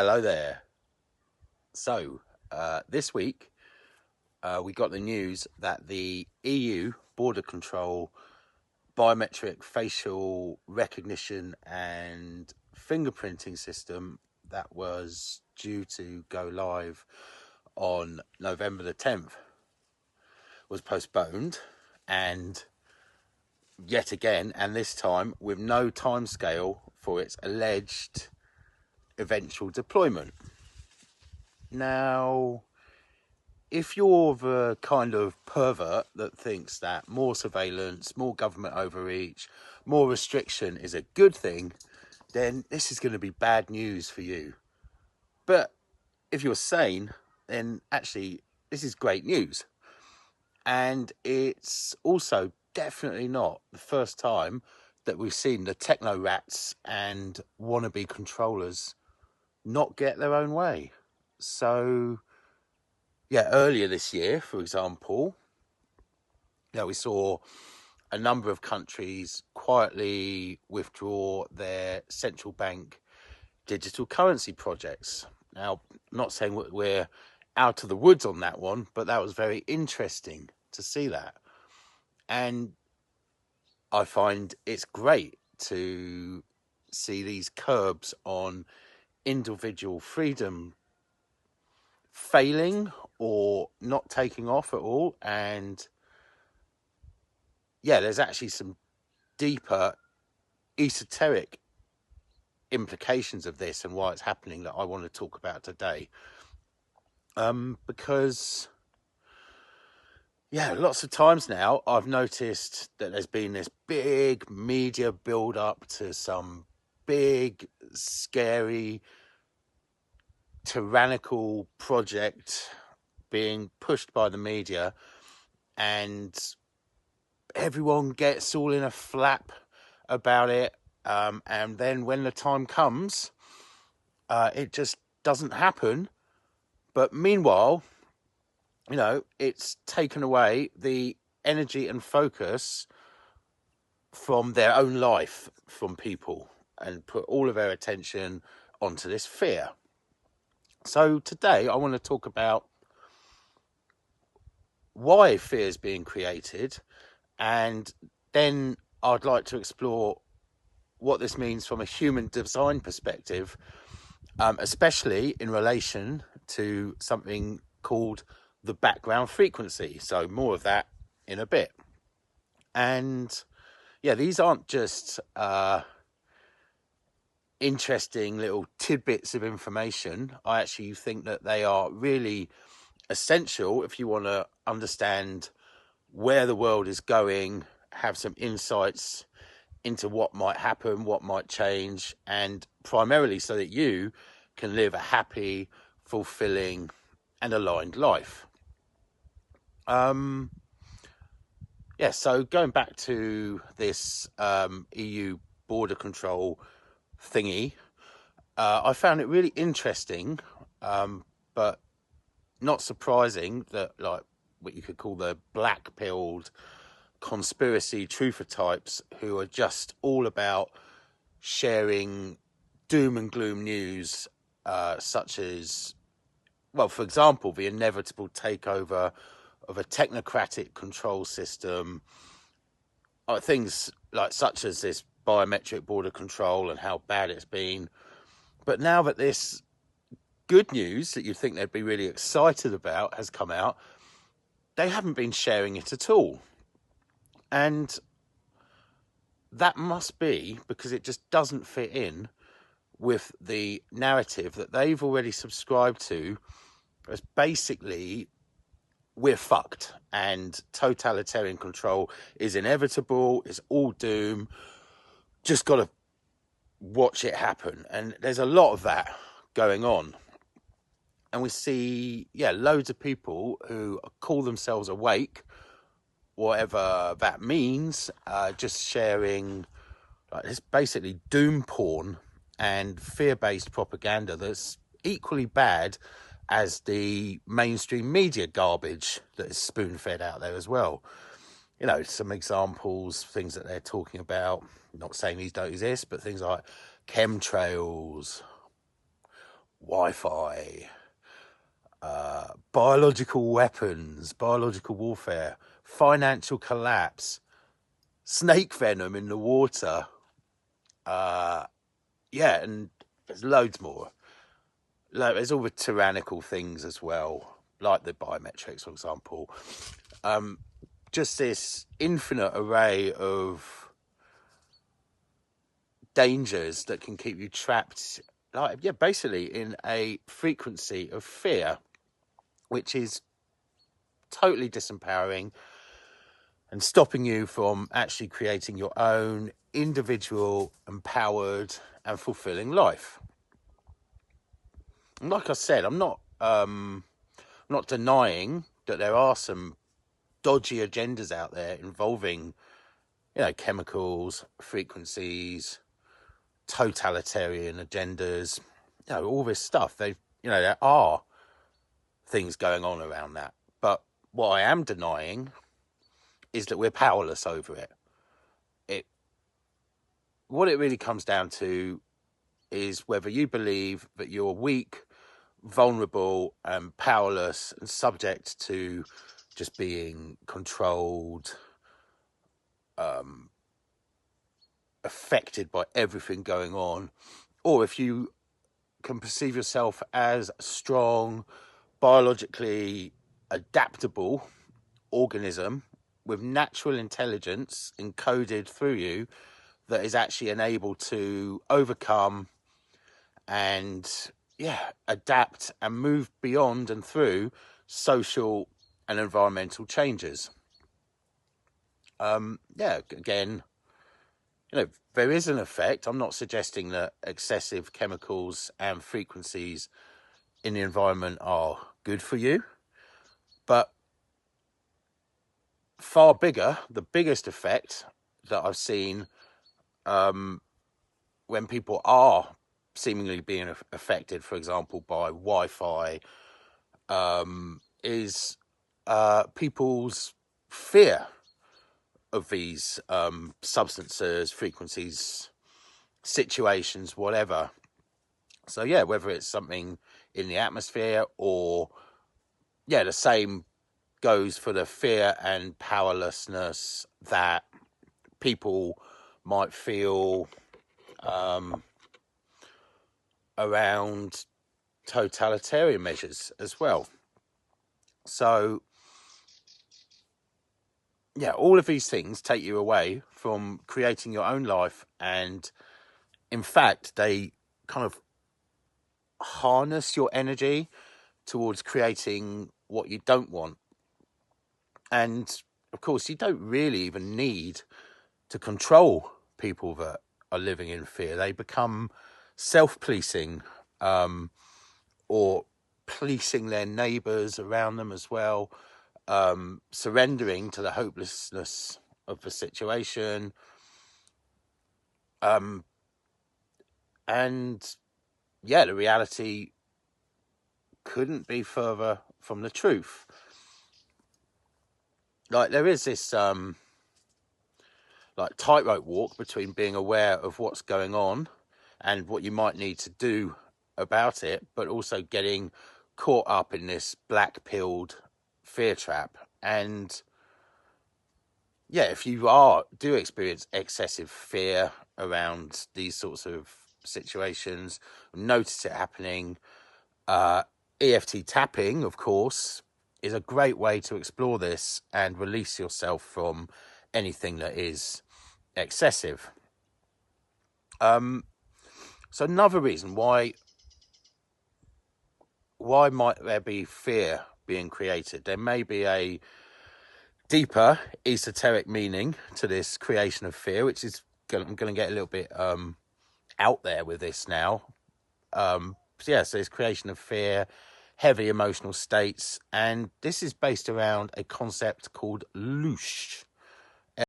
Hello there. So, this week we got the news that the EU border control biometric facial recognition and fingerprinting system that was due to go live on November the 10th was postponed, and yet again, and this time with no timescale for its alleged eventual deployment. Now, if you're the kind of pervert that thinks that more surveillance, more government overreach, more restriction is a good thing, then this is going to be bad news for you. But if you're sane, then actually this is great news. And it's also definitely not the first time that we've seen the techno rats and wannabe controllers not get their own way. So, yeah, earlier this year, for example, we saw a number of countries quietly withdraw their central bank digital currency projects. Now, I'm not saying we're out of the woods on that one, but that was very interesting to see that. And I find it's great to see these curbs on individual freedom failing or not taking off at all. And yeah, there's actually some deeper esoteric implications of this and why it's happening that I want to talk about today. Because lots of times now I've noticed that there's been this big media build up to some big, scary, tyrannical project being pushed by the media, and everyone gets all in a flap about it, and then when the time comes, it just doesn't happen. But meanwhile, it's taken away the energy and focus from their own life from people and put all of their attention onto this fear. So today I want to talk about why fear is being created, and then I'd like to explore what this means from a human design perspective, especially in relation to something called the background frequency. So more of that in a bit. And these aren't just interesting little tidbits of information. I actually think that they are really essential if you want to understand where the world is going, have some insights into what might happen, what might change, and primarily so that you can live a happy, fulfilling, and aligned life. So going back to this EU border control thingy, I found it really interesting, but not surprising that, like, what you could call the black-pilled conspiracy truther types who are just all about sharing doom and gloom news, such as, well, for example, the inevitable takeover of a technocratic control system, things like such as this biometric border control and how bad it's been. But now that this good news that you'd think they'd be really excited about has come out, they haven't been sharing it at all. And that must be because it just doesn't fit in with the narrative that they've already subscribed to, as basically we're fucked and totalitarian control is inevitable, it's all doom, just got to watch it happen. And there's a lot of that going on. And we see, loads of people who call themselves awake, whatever that means, just sharing it's basically doom porn and fear-based propaganda that's equally bad as the mainstream media garbage that is spoon-fed out there as well. Some examples, things that they're talking about, not saying these don't exist, but things like chemtrails, Wi-Fi, biological weapons, biological warfare, financial collapse, snake venom in the water. Yeah, and there's loads more. Like, there's all the tyrannical things as well, like the biometrics, for example. Just this infinite array of dangers that can keep you trapped, like, yeah, basically in a frequency of fear, which is totally disempowering and stopping you from actually creating your own individual, empowered and fulfilling life. And like I said, I'm not denying that there are some dodgy agendas out there involving, chemicals, frequencies, totalitarian agendas, all this stuff. There are things going on around that. But what I am denying is that we're powerless over it. What it really comes down to is whether you believe that you're weak, vulnerable and powerless and subject to just being controlled, affected by everything going on, or if you can perceive yourself as a strong, biologically adaptable organism with natural intelligence encoded through you that is actually enabled to overcome and adapt and move beyond and through social and environmental changes. Again, there is an effect. I'm not suggesting that excessive chemicals and frequencies in the environment are good for you, but far bigger, the biggest effect that I've seen when people are seemingly being affected, for example, by Wi-Fi, is people's fear of these substances, frequencies, situations, whatever. So yeah, whether it's something in the atmosphere or the same goes for the fear and powerlessness that people might feel around totalitarian measures as well. So all of these things take you away from creating your own life, and in fact they kind of harness your energy towards creating what you don't want. And of course you don't really even need to control people that are living in fear. They become self-policing, or policing their neighbours around them as well, surrendering to the hopelessness of the situation, and the reality couldn't be further from the truth. Like, there is this like tightrope walk between being aware of what's going on and what you might need to do about it, but also getting caught up in this black-pilled fear trap. And if you do experience excessive fear around these sorts of situations, notice it happening, EFT tapping, of course, is a great way to explore this and release yourself from anything that is excessive. So another reason why might there be fear being created? There may be a deeper esoteric meaning to this creation of fear, which is I'm going to get a little bit out there with this now. So this creation of fear, heavy emotional states, and this is based around a concept called loosh.